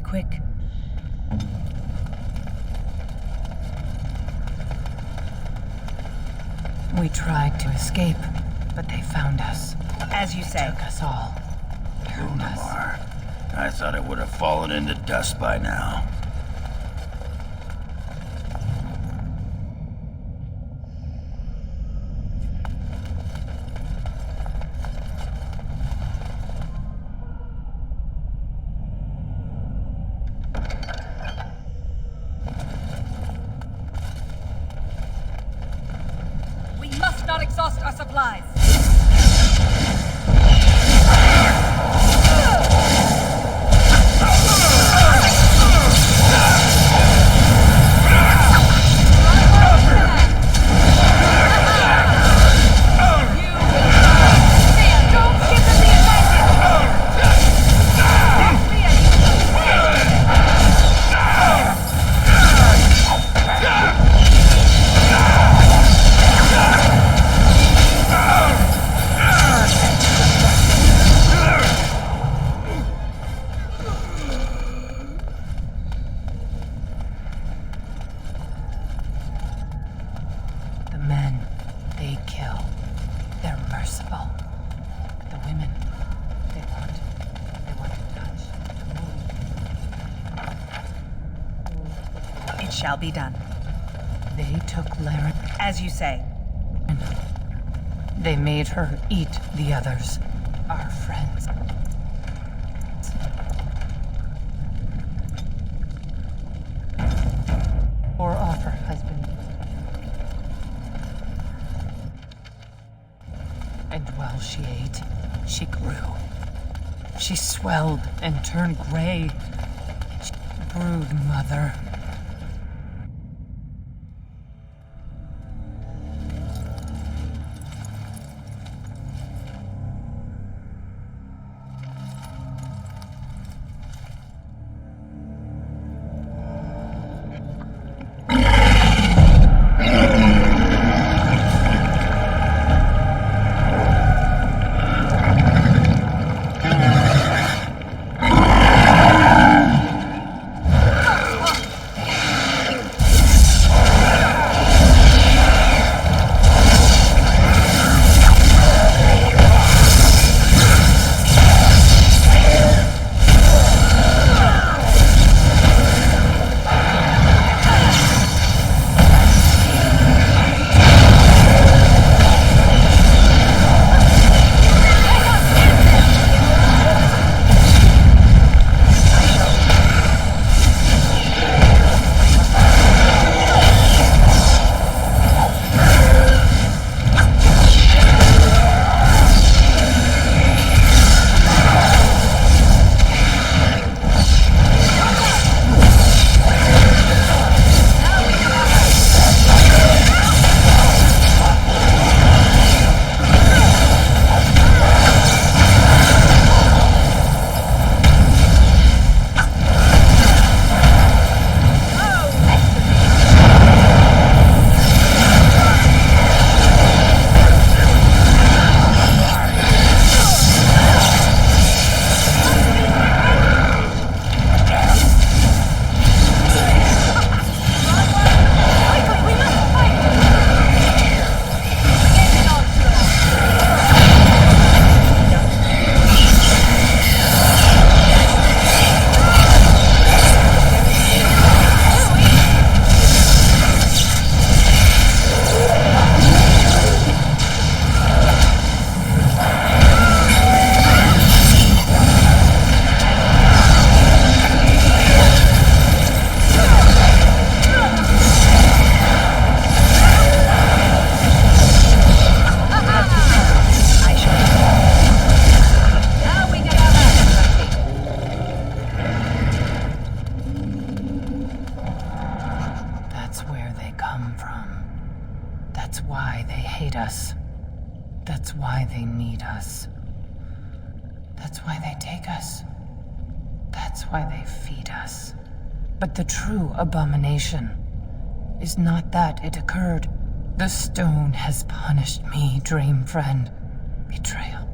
quick. We tried to escape, but they found us. As you say. Took us all. Turned us. I thought it would have fallen into dust by now. We must not exhaust our supplies. Shall be done. They took Lara. As you say. They made her eat the others, our friends. Or off her husband. And while she ate, she grew. She swelled and turned gray. She brood mother. That's why they hate us. That's why they need us. That's why they take us. That's why they feed us. But the true abomination is not that it occurred. The stone has punished me, dream friend. Betrayal.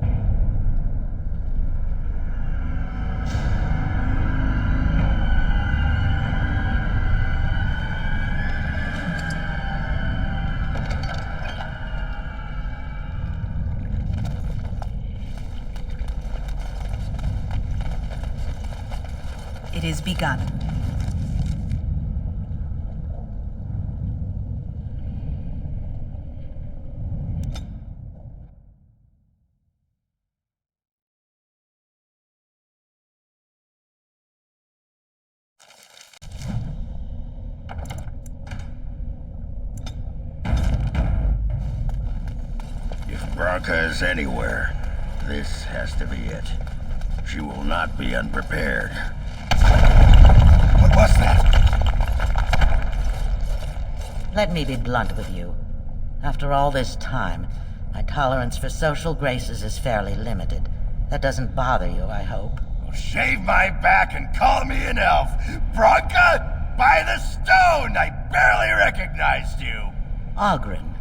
It is begun. If Bronca is anywhere, this has to be it. She will not be unprepared. What was that? Let me be blunt with you. After all this time, my tolerance for social graces is fairly limited. That doesn't bother you, I hope. Well, shave my back and call me an elf. Bronca, by the stone! I barely recognized you. Ogren.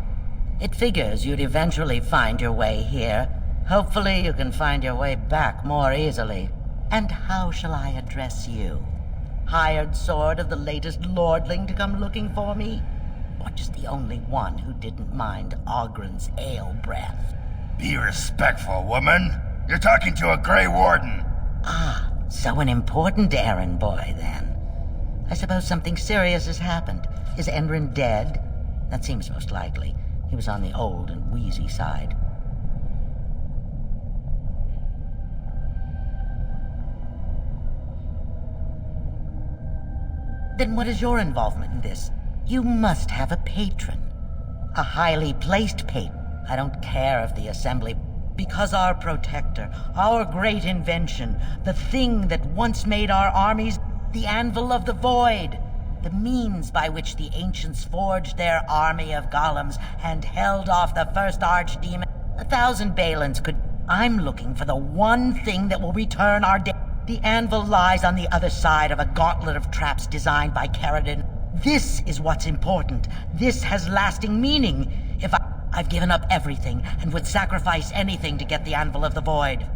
It figures you'd eventually find your way here. Hopefully you can find your way back more easily. And how shall I address you? Hired sword of the latest lordling to come looking for me? Or just the only one who didn't mind Ogren's ale breath? Be respectful, woman. You're talking to a Grey Warden. Ah, so an important errand boy, then. I suppose something serious has happened. Is Endrin dead? That seems most likely. He was on the old and wheezy side. Then what is your involvement in this? You must have a patron. A highly placed patron. I don't care if the Assembly... Because our protector, our great invention, the thing that once made our armies, the Anvil of the Void, the means by which the ancients forged their army of golems and held off the first archdemon. 1,000 Balins could... I'm looking for the one thing that will return our day. The Anvil lies on the other side of a gauntlet of traps designed by Caradon. This is what's important. This has lasting meaning. If I've given up everything and would sacrifice anything to get the Anvil of the Void.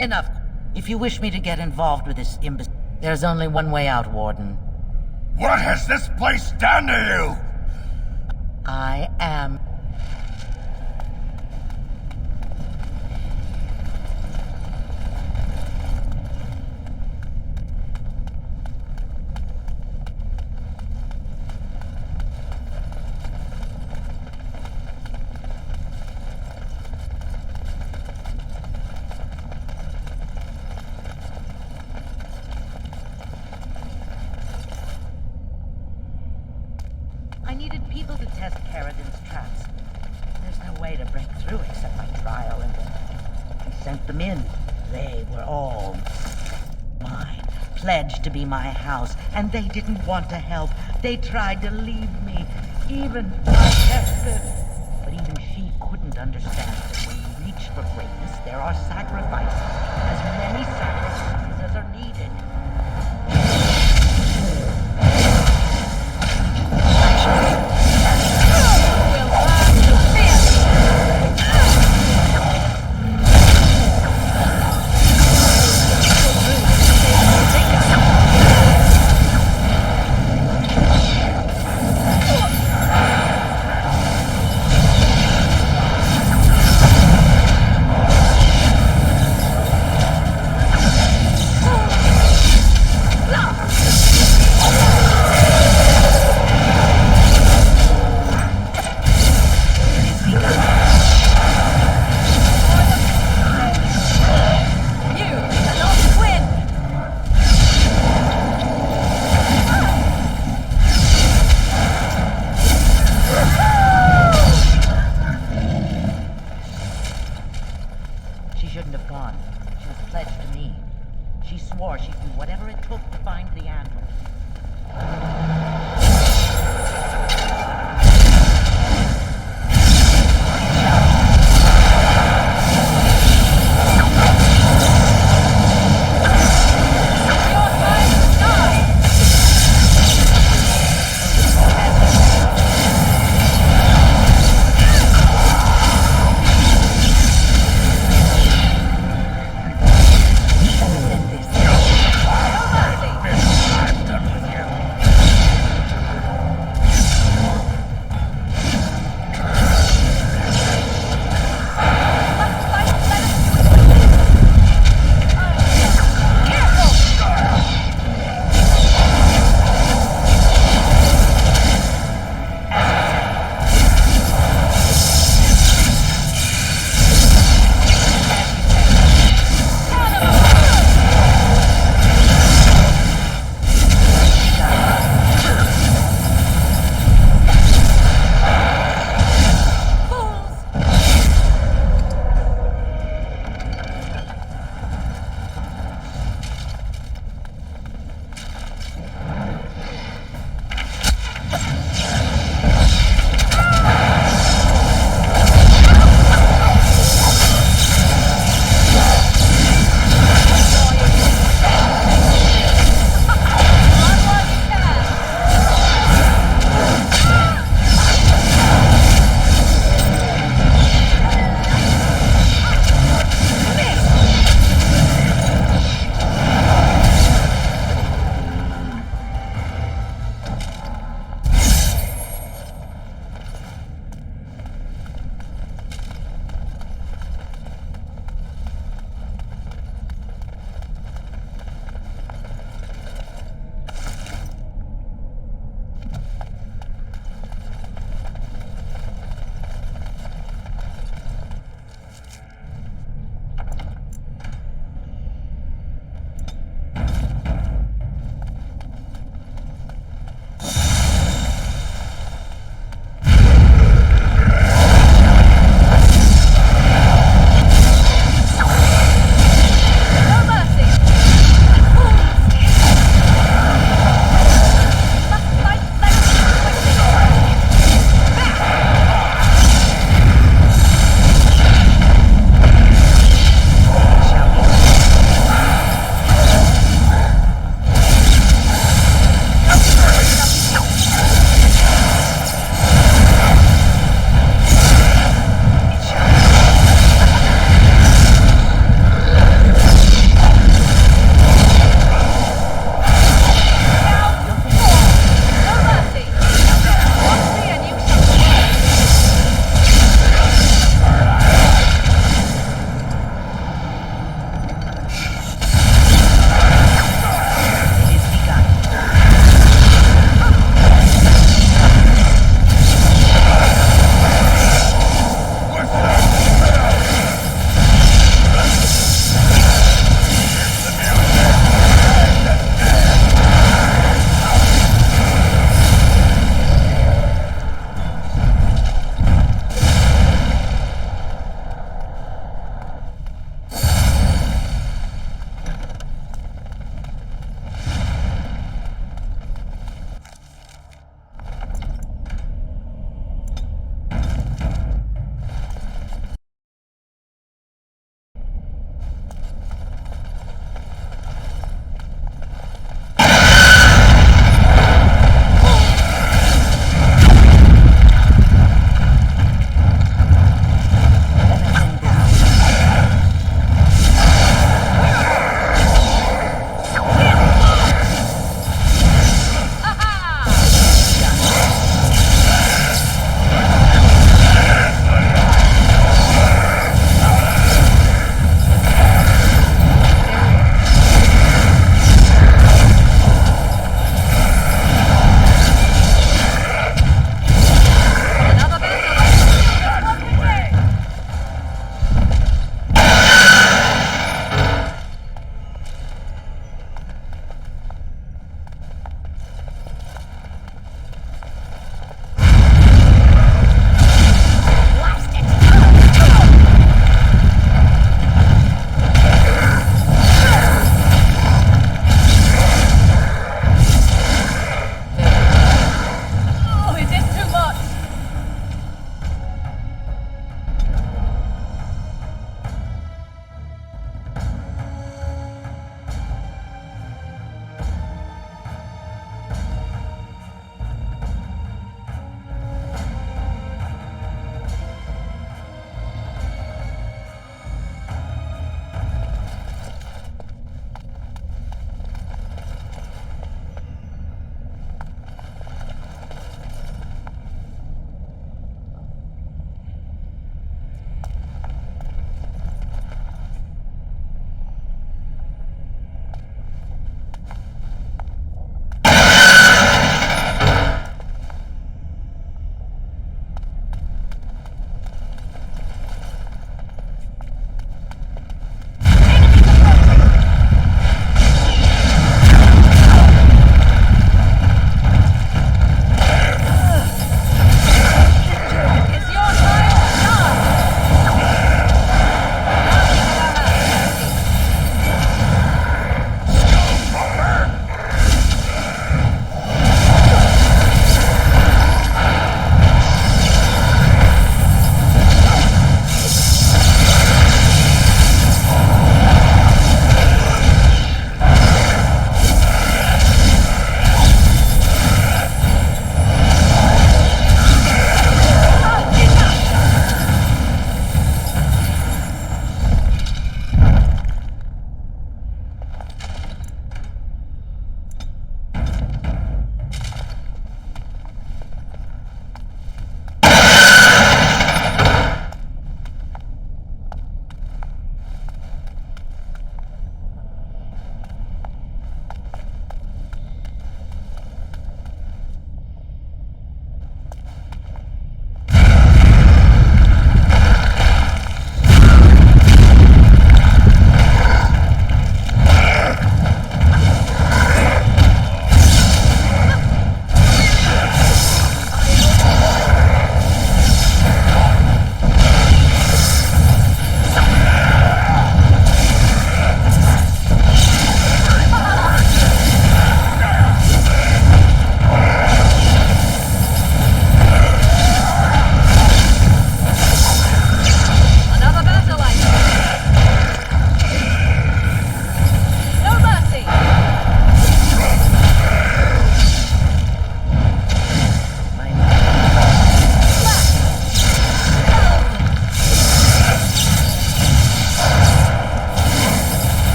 Enough. If you wish me to get involved with this there's only one way out, Warden. What has this place done to you? I am... I needed people to test Caradon's traps. There's no way to break through except by trial and error. I sent them in. They were all mine, pledged to be my house, and they didn't want to help. They tried to leave me, even Hester. But even she couldn't understand that when you reach for greatness, there are sacrifices, as many sacrifices as are needed. She shouldn't have gone. She was pledged to me. She swore she'd do whatever it took to find the Anvil.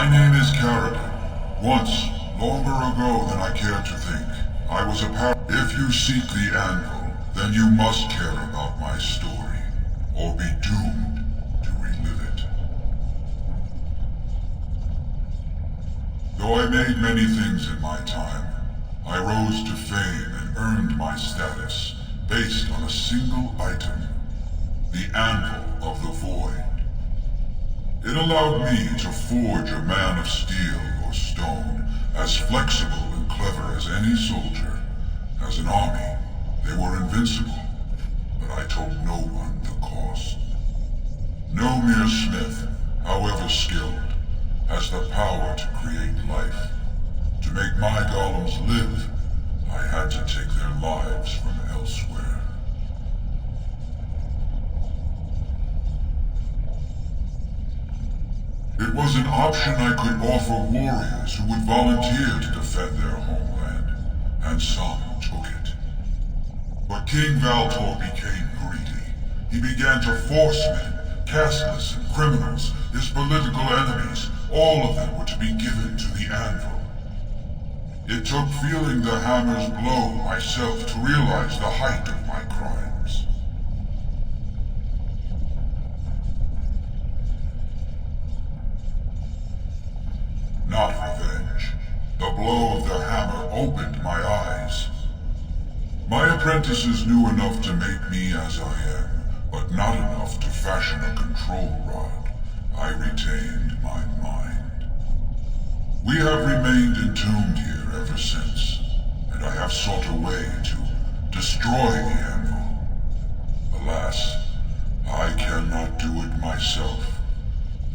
My name is Caribou. Once, longer ago than I care to think, I was a If you seek the anvil, then you must care about my story, or be doomed to relive it. Though I made many things in my time, I rose to fame and earned my status based on a single item, the Anvil of the Void. It allowed me to forge a man of steel or stone as flexible and clever as any soldier. As an army, they were invincible, but I told no one the cost. No mere smith, however skilled, has the power to create life. To make my golems live, I had to take their lives from elsewhere. It was an option I could offer warriors who would volunteer to defend their homeland, and some took it. But King Valtor became greedy. He began to force men, casteless and criminals, his political enemies, all of them were to be given to the anvil. It took feeling the hammer's blow myself to realize the height of my crimes. Not revenge. The blow of the hammer opened my eyes. My apprentices knew enough to make me as I am, but not enough to fashion a control rod. I retained my mind. We have remained entombed here ever since, and I have sought a way to destroy the anvil. Alas, I cannot do it myself.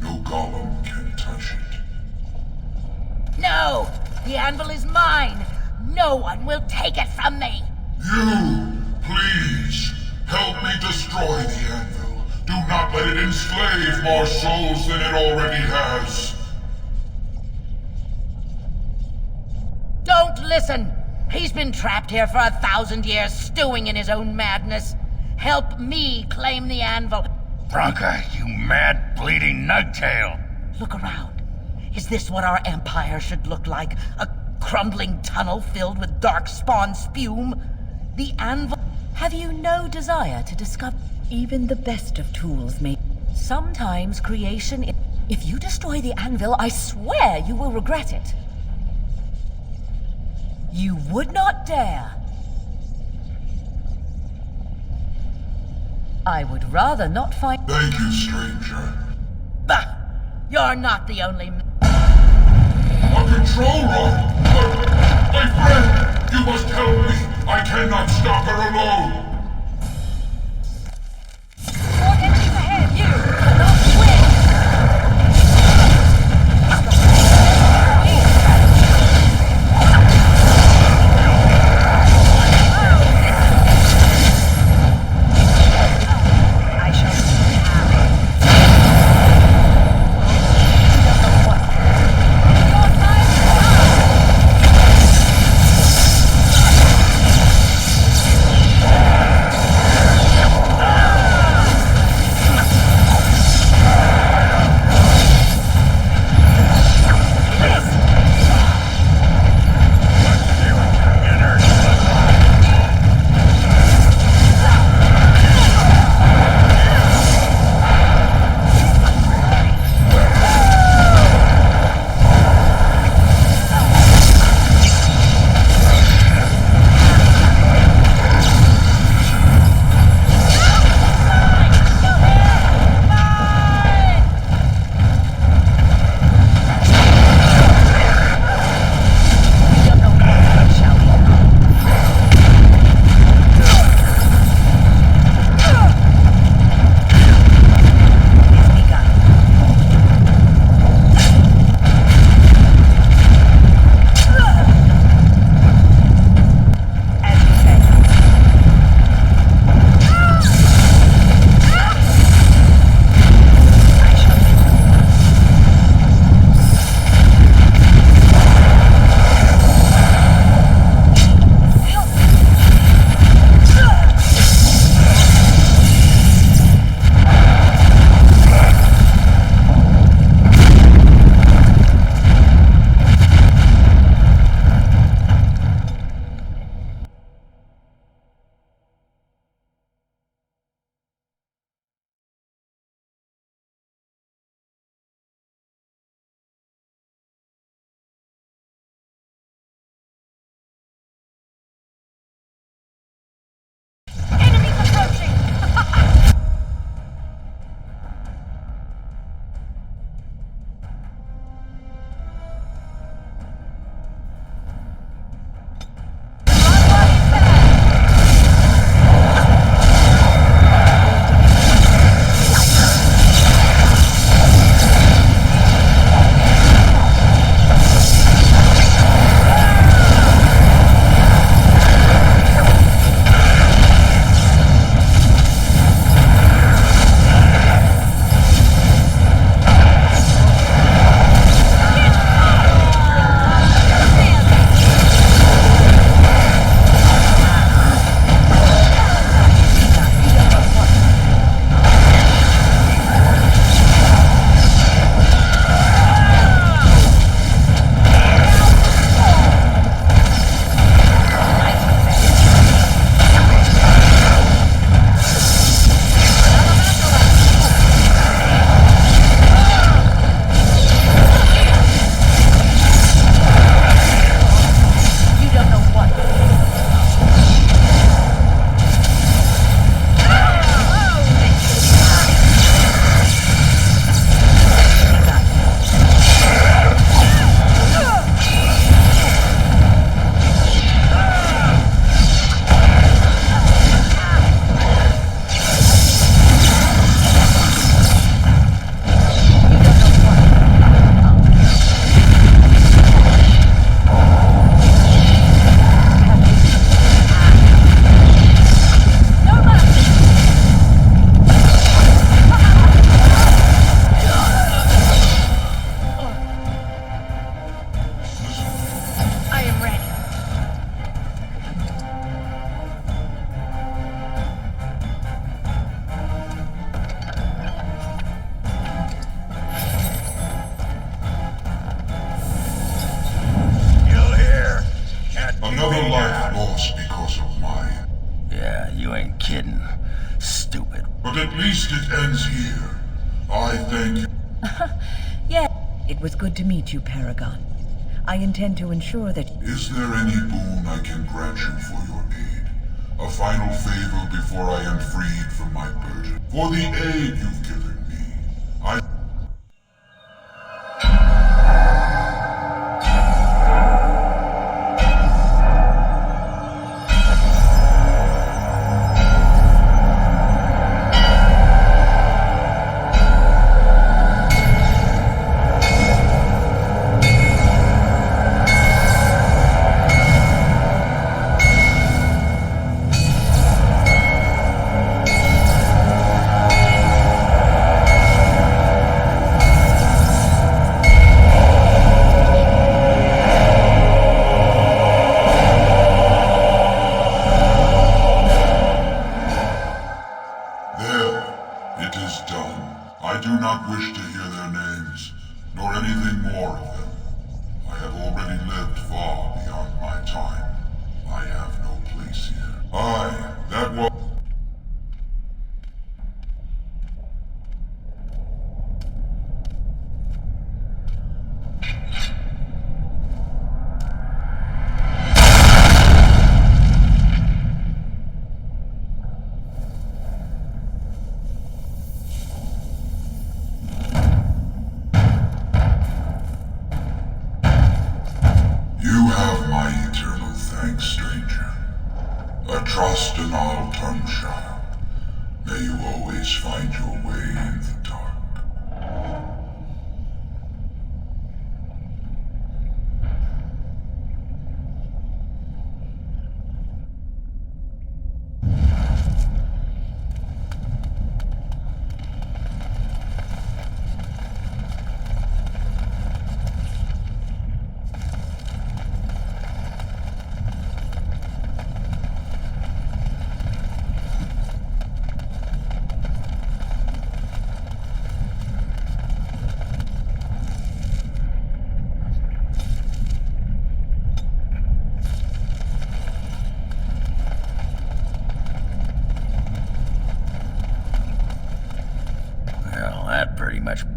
No golem can touch it. No! The anvil is mine! No one will take it from me! You, please, help me destroy the anvil. Do not let it enslave more souls than it already has. Don't listen! He's been trapped here for 1,000 years, stewing in his own madness. Help me claim the anvil. Bronca, you mad, bleeding nugtail! Look around. Is this what our empire should look like? A crumbling tunnel filled with darkspawn spume? The anvil... Have you no desire to discover even the best of tools may... Sometimes creation... If you destroy the anvil, I swear you will regret it. You would not dare. I would rather not find... Thank you, stranger. Bah! You're not the only... A control rod? But, my friend, you must help me. I cannot stop her alone. More enemies ahead, you cannot win! I shall soon have your time is up! kidding. Stupid. But at least it ends here. I thank you. Yeah, it was good to meet you, Paragon. I intend to ensure that... Is there any boon I can grant you for your aid? A final favor before I am freed from my burden? For the aid you've given me, I...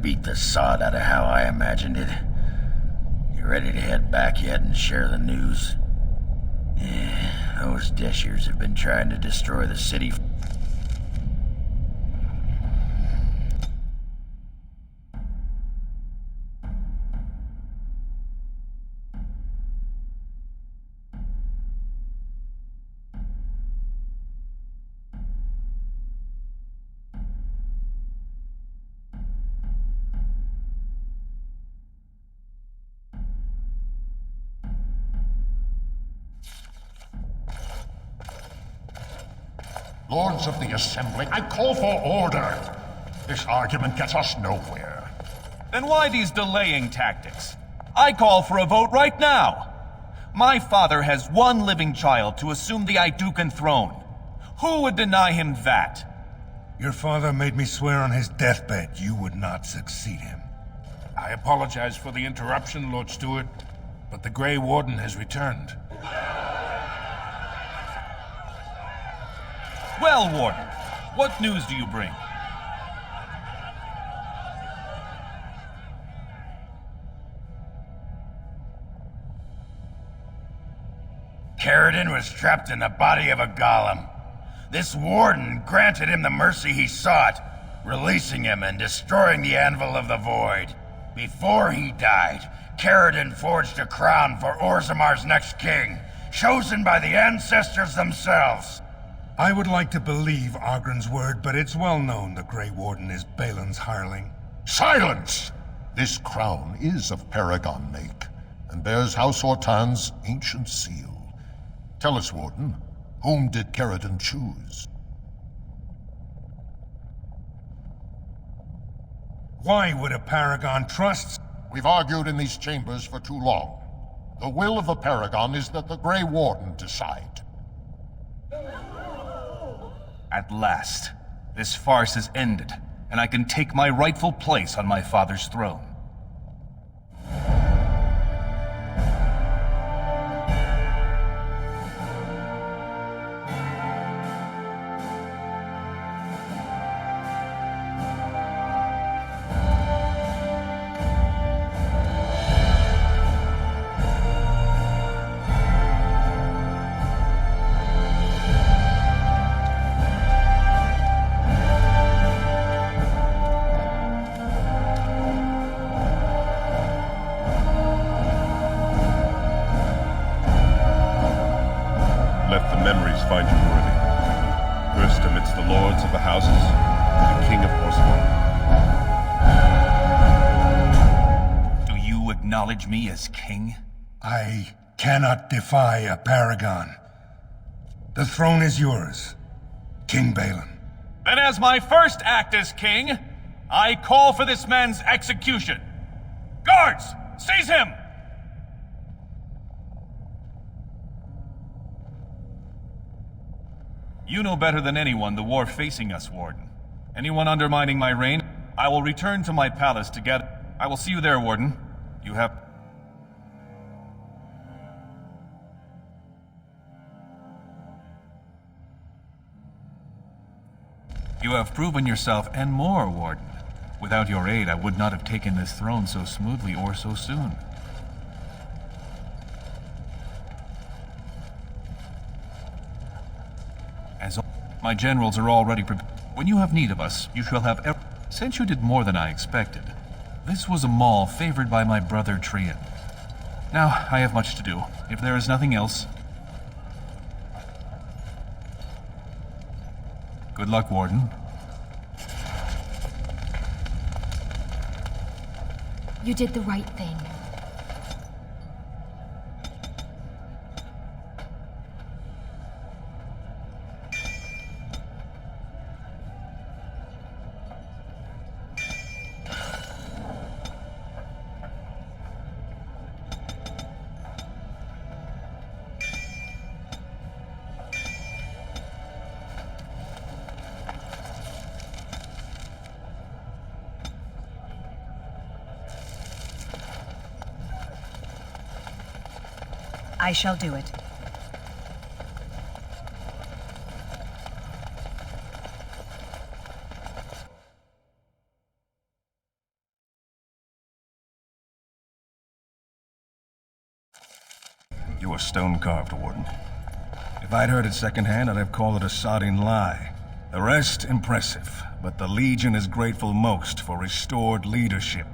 Beat the sod out of how I imagined it. You ready to head back yet and share the news? Yeah, those Deshers have been trying to destroy the city. Lords of the Assembly, I call for order. This argument gets us nowhere. Then why these delaying tactics? I call for a vote right now. My father has one living child to assume the Idukan throne. Who would deny him that? Your father made me swear on his deathbed you would not succeed him. I apologize for the interruption, Lord Stewart, but the Grey Warden has returned. Well, Warden, what news do you bring? Caridin was trapped in the body of a golem. This warden granted him the mercy he sought, releasing him and destroying the Anvil of the Void. Before he died, Caridin forged a crown for Orzamar's next king, chosen by the ancestors themselves. I would like to believe Ogren's word, but it's well known the Grey Warden is Balin's hireling. Silence! This crown is of Paragon make, and bears House Hortan's ancient seal. Tell us, Warden, whom did Caridin choose? Why would a Paragon trust? We've argued in these chambers for too long. The will of the Paragon is that the Grey Warden decide. At last, this farce is ended, and I can take my rightful place on my father's throne. lords of the houses, the king of Orzammar. Do you acknowledge me as king? I cannot defy a paragon. The throne is yours, King Balin. Then as my first act as king, I call for this man's execution. Guards, seize him! You know better than anyone the war facing us, Warden. Anyone undermining my reign, I will return to my palace to get... I will see you there, Warden. You have... You have proven yourself and more, Warden. Without your aid, I would not have taken this throne so smoothly or so soon. As my generals are already prepared. When you have need of us, you shall have Since you did more than I expected, this was a mall favored by my brother Trian. Now, I have much to do. If there is nothing else... Good luck, Warden. You did the right thing. I shall do it. You are stone-carved, Warden. If I'd heard it secondhand, I'd have called it a sodding lie. The rest, impressive, but the Legion is grateful most for restored leadership.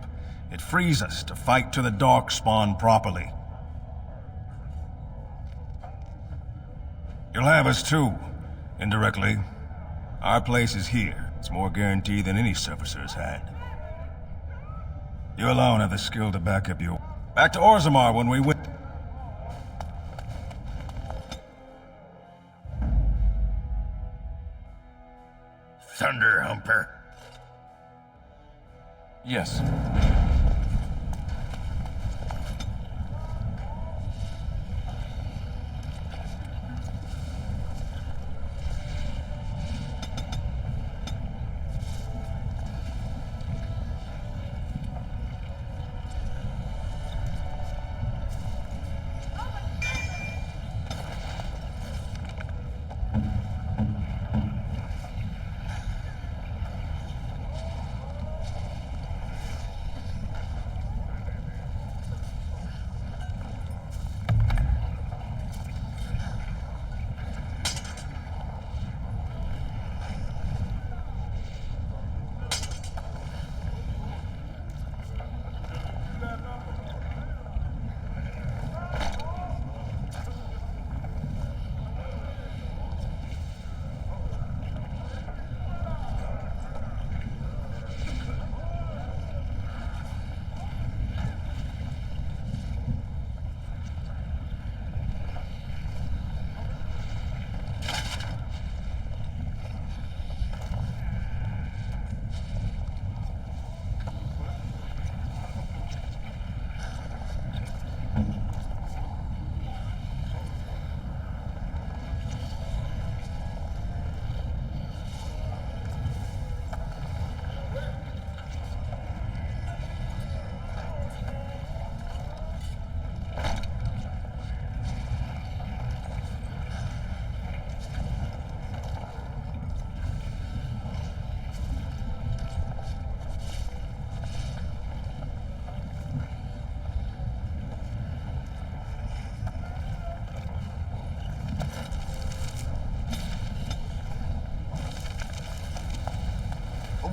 It frees us to fight to the Darkspawn properly. You'll have us too, indirectly. Our place is here. It's more guaranteed than any servicer's had. You alone have the skill to back up your... Back to Orzammar when we win. Thunder Humper. Yes.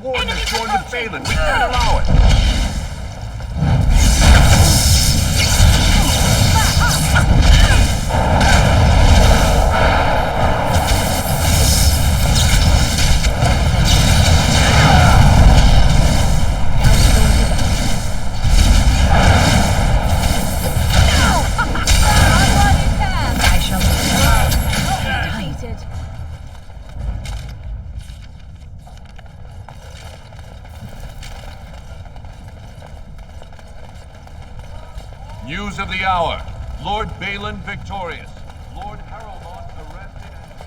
Warden has joined with Balin. We can't allow it. News of the hour. Lord Balin victorious. Lord Harrowmont arrested and...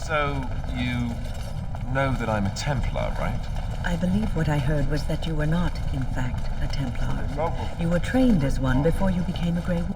So, you know that I'm a Templar, right? I believe what I heard was that you were not, in fact, a Templar. You were trained as one before you became a Grey Warden.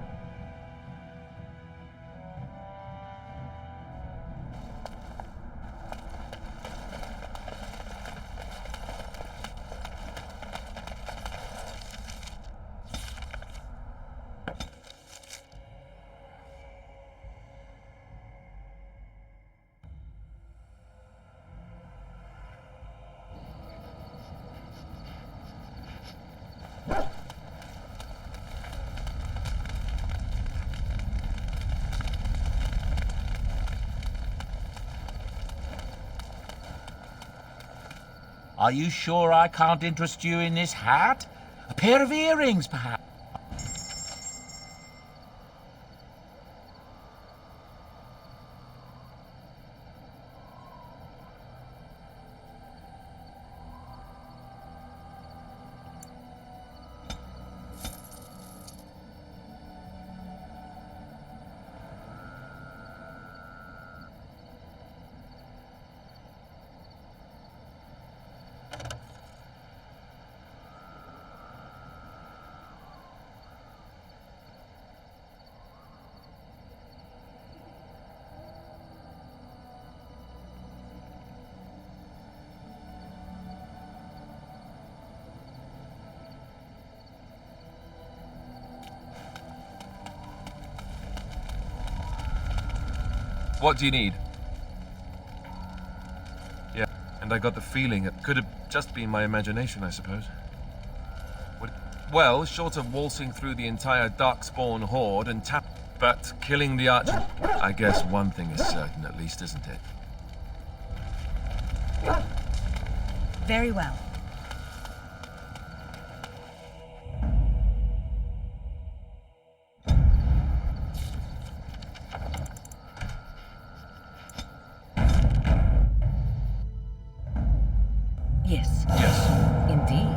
Are you sure I can't interest you in this hat? A pair of earrings, perhaps? What do you need? Yeah, and I got the feeling it could have just been my imagination, I suppose. Well, short of waltzing through the entire Darkspawn horde and but killing the archer... I guess one thing is certain at least, isn't it? Very well. Yes. Yes. Indeed.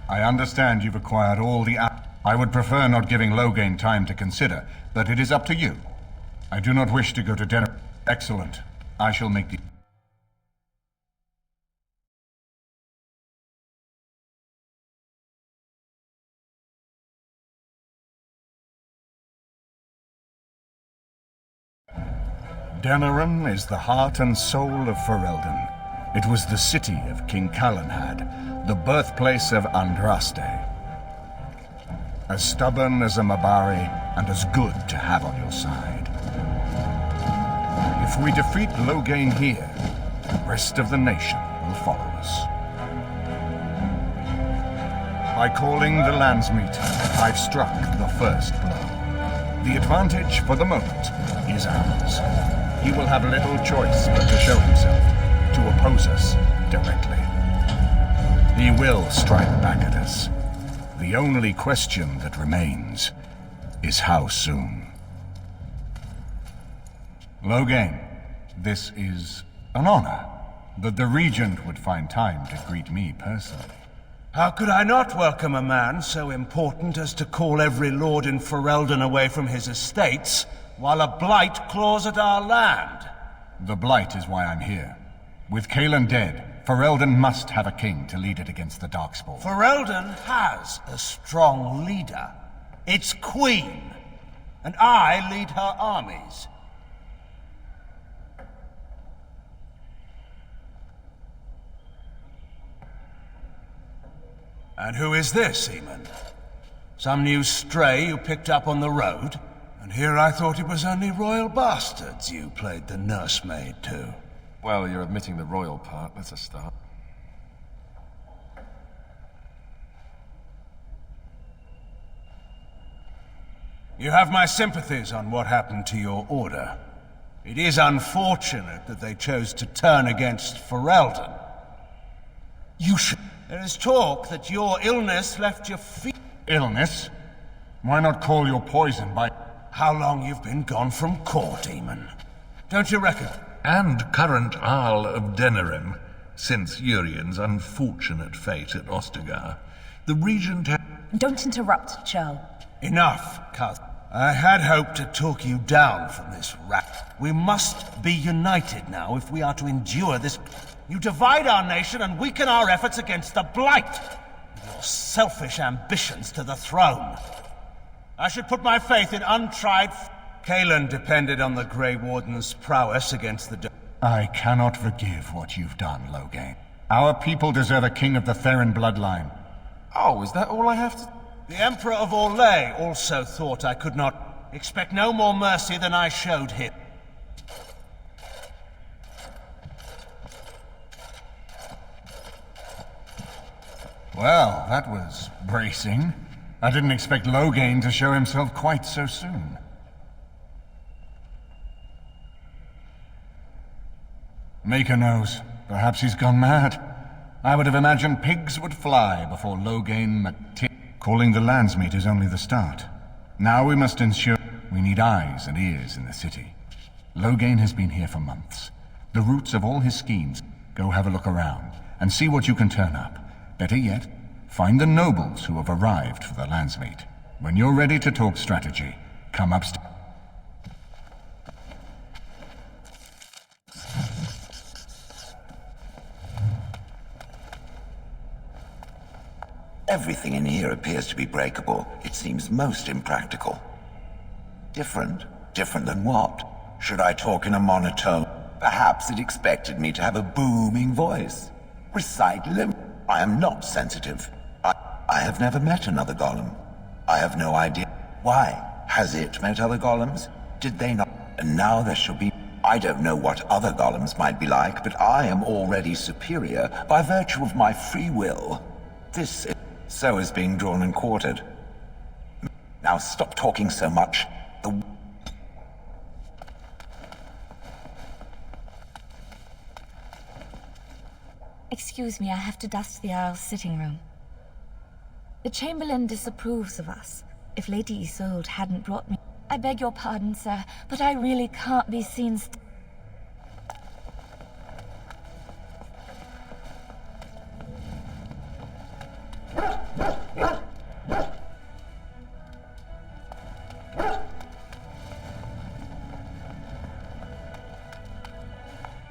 I understand you've acquired all the... I would prefer not giving Loghain time to consider, but it is up to you. I do not wish to go to dinner. Excellent. I shall make the... Denerim is the heart and soul of Ferelden. It was the city of King Calenhad, the birthplace of Andraste. As stubborn as a Mabari, and as good to have on your side. If we defeat Loghain here, the rest of the nation will follow us. By calling the Landsmeet, I've struck the first blow. The advantage, for the moment, is ours. He will have little choice but to show himself, to oppose us directly. He will strike back at us. The only question that remains is how soon. Loghain, this is an honor that the Regent would find time to greet me personally. How could I not welcome a man so important as to call every lord in Ferelden away from his estates, while a blight claws at our land? The blight is why I'm here. With Cailan dead, Ferelden must have a king to lead it against the Darkspawn. Ferelden has a strong leader. Its queen. And I lead her armies. And who is this, Eamon? Some new stray you picked up on the road? And here I thought it was only royal bastards you played the nursemaid to. Well, you're admitting the royal part. That's a start. You have my sympathies on what happened to your order. It is unfortunate that they chose to turn against Ferelden. You should... There is talk that your illness left your feet... Illness? Why not call your poison by... How long you've been gone from court, Eamon? Don't you reckon? And current Jarl of Denerim, since Urien's unfortunate fate at Ostagar. The Regent Don't interrupt, Churl. Enough, cousin. I had hoped to talk you down from this rat. We must be united now if we are to endure this... You divide our nation and weaken our efforts against the Blight, with your selfish ambitions to the throne. I should put my faith in untried... Cailan depended on the Grey Warden's prowess against the... I cannot forgive what you've done, Loghain. Our people deserve a king of the Theron bloodline. Oh, is that all I have to... The Emperor of Orlais also thought I could not expect no more mercy than I showed him. Well, that was bracing. I didn't expect Loghain to show himself quite so soon. Maker knows. Perhaps he's gone mad. I would have imagined pigs would fly before Loghain McTi... Calling the Landsmeet is only the start. Now we must ensure we need eyes and ears in the city. Loghain has been here for months. The roots of all his schemes. Go have a look around and see what you can turn up. Better yet, find the nobles who have arrived for the Landsmeet. When you're ready to talk strategy, come upstairs. Everything in here appears to be breakable. It seems most impractical. Different? Different than what? Should I talk in a monotone? Perhaps it expected me to have a booming voice. Recite limp. I am not sensitive. I have never met another golem. I have no idea. Why? Has it met other golems? Did they not? And now there shall be... I don't know what other golems might be like, but I am already superior by virtue of my free will. This is... So is being drawn and quartered. Now stop talking so much. Excuse me, I have to dust the Earl's sitting room. The Chamberlain disapproves of us. If Lady Isolde hadn't brought me... I beg your pardon, sir, but I really can't be seen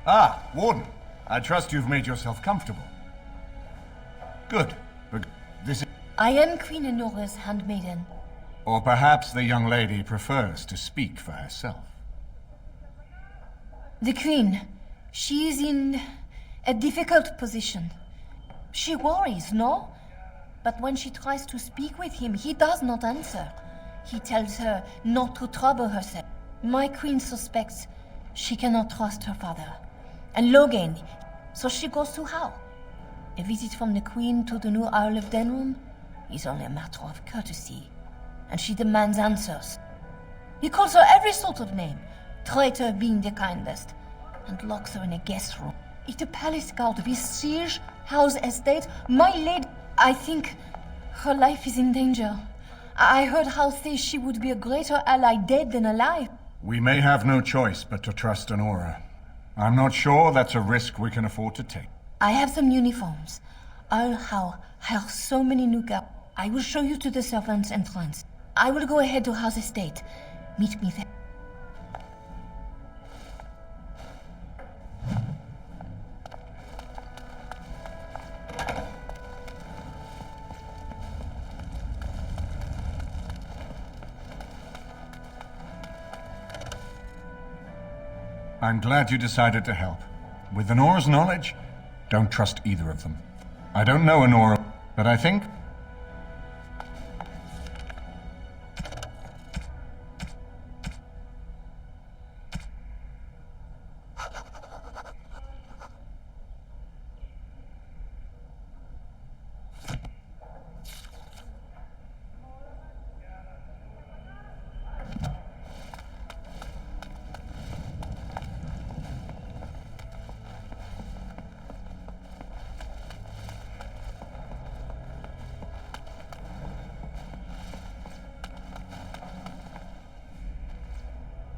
Ah, Warden. I trust you've made yourself comfortable. Good. This is... I am Queen Enora's handmaiden. Or perhaps the young lady prefers to speak for herself. The Queen, she is in a difficult position. She worries, no? But when she tries to speak with him, he does not answer. He tells her not to trouble herself. My queen suspects she cannot trust her father. And Logain, so she goes to How? A visit from the queen to the new Isle of Denrum is only a matter of courtesy. And she demands answers. He calls her every sort of name, traitor being the kindest, and locks her in a guest room. If the palace guard besiege Howe's estate, my lady, I think her life is in danger. I heard Howe say she would be a greater ally dead than alive. We may have no choice but to trust Honora. I'm not sure that's a risk we can afford to take. I have some uniforms. Earl Howe has so many new guards. I will show you to the servants' entrance. I will go ahead to Howe's estate. Meet me there. I'm glad you decided to help. With Honora's knowledge, don't trust either of them. I don't know Honora, but I think...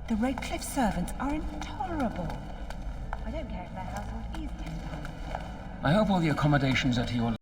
The Redcliffe servants are intolerable. I don't care if their household is 10 times. I hope all the accommodations at your